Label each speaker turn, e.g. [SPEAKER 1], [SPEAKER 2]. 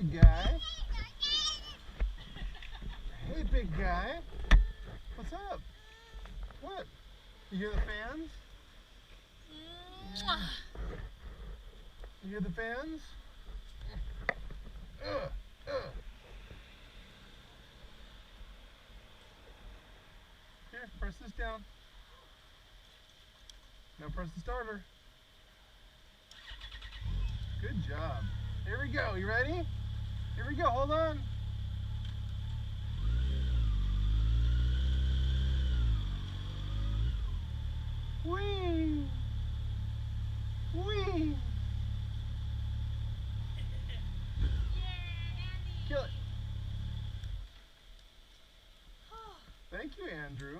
[SPEAKER 1] big guy. Hey, big guy. What's up? What? You hear the fans? You hear the fans? Here, press this down. Now press the starter. Good job. Here we go. You ready? Here we go. Hold on. Whee! Whee! Kill it. Thank you, Andrew.